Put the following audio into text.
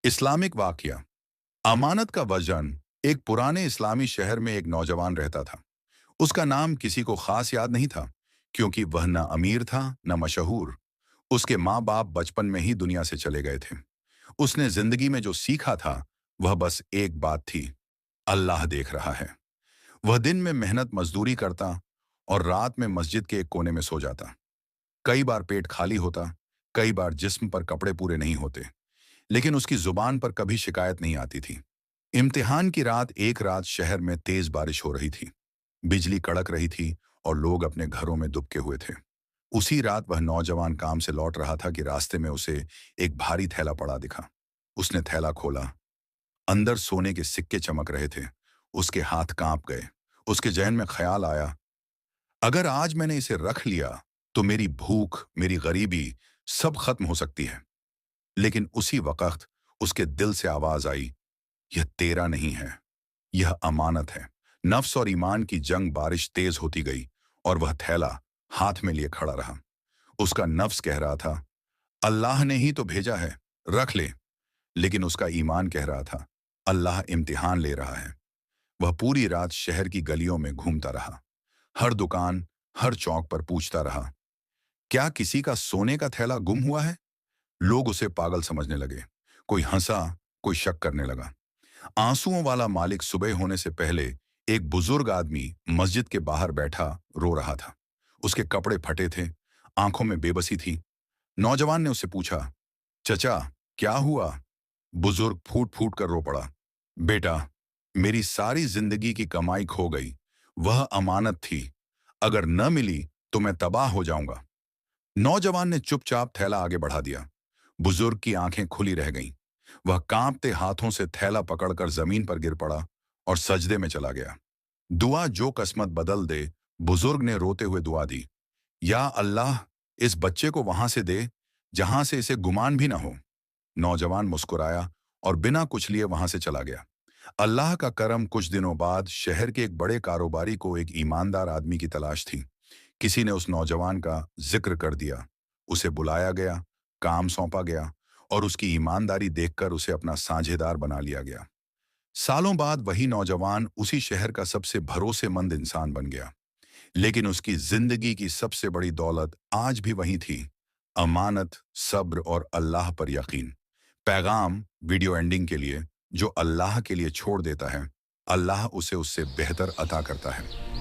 Islamic वाकया। अमानत का वजन। एक पुराने इस्लामी शहर में एक नौजवान रहता था। उसका नाम किसी को खास याद नहीं था, क्योंकि वह न अमीर था न मशहूर। उसके माँ बाप बचपन में ही दुनिया से चले गए थे। उसने जिंदगी में जो सीखा था वह बस एक बात थी: अल्लाह देख रहा है। वह दिन में मेहनत मजदूरी करता और रात में मस्जिद के एक कोने में सो जाता। कई बार पेट खाली होता, कई बार जिस्म पर कपड़े पूरे नहीं होते, लेकिन उसकी जुबान पर कभी शिकायत नहीं आती थी। इम्तिहान की रात, एक रात शहर में तेज बारिश हो रही थी। बिजली कड़क रही थी और लोग अपने घरों में दुबके हुए थे। उसी रात वह नौजवान काम से लौट रहा था कि रास्ते में उसे एक भारी थैला पड़ा दिखा। उसने थैला खोला। अंदर सोने के सिक्के चमक रहे थे। उसके हाथ कांप गए। उसके जहन में ख्याल आया, अगर आज मैंने इसे रख लिया तो मेरी भूख, मेरी गरीबी सब खत्म हो सकती है। लेकिन उसी वक्त उसके दिल से आवाज आई, यह तेरा नहीं है, यह अमानत है। नफ्स और ईमान की जंग। बारिश तेज होती गई और वह थैला हाथ में लिए खड़ा रहा। उसका नफ्स कह रहा था, अल्लाह ने ही तो भेजा है, रख ले। लेकिन उसका ईमान कह रहा था, अल्लाह इम्तिहान ले रहा है। वह पूरी रात शहर की गलियों में घूमता रहा। हर दुकान, हर चौक पर पूछता रहा, क्या किसी का सोने का थैला गुम हुआ है? लोग उसे पागल समझने लगे। कोई हंसा, कोई शक करने लगा। आंसुओं वाला मालिक सुबह होने से पहले एक बुजुर्ग आदमी मस्जिद के बाहर बैठा रो रहा था। उसके कपड़े फटे थे, आंखों में बेबसी थी। नौजवान ने उससे पूछा, चचा, क्या हुआ? बुजुर्ग फूट फूट कर रो पड़ा, बेटा, मेरी सारी जिंदगी की कमाई खो गई। वह अमानत थी, अगर न मिली तो मैं तबाह हो जाऊंगा। नौजवान ने चुपचाप थैला आगे बढ़ा दिया। बुजुर्ग की आंखें खुली रह गईं। वह कांपते हाथों से थैला पकड़कर जमीन पर गिर पड़ा और सजदे में चला गया। दुआ जो किस्मत बदल दे, बुजुर्ग ने रोते हुए दुआ दी, या अल्लाह, इस बच्चे को वहां से दे जहां से इसे गुमान भी ना हो। नौजवान मुस्कुराया और बिना कुछ लिए वहां से चला गया। अल्लाह का करम, कुछ दिनों बाद शहर के एक बड़े कारोबारी को एक ईमानदार आदमी की तलाश थी। किसी ने उस नौजवान का जिक्र कर दिया। उसे बुलाया गया, काम सौंपा गया और उसकी ईमानदारी देखकर उसे अपना साझेदार बना लिया गया। सालों बाद वही नौजवान उसी शहर का सबसे भरोसेमंद इंसान बन गया। लेकिन उसकी जिंदगी की सबसे बड़ी दौलत आज भी वही थी: अमानत, सब्र और अल्लाह पर यकीन। पैगाम वीडियो एंडिंग के लिए, जो अल्लाह के लिए छोड़ देता है, अल्लाह उसे उससे बेहतर अता करता है।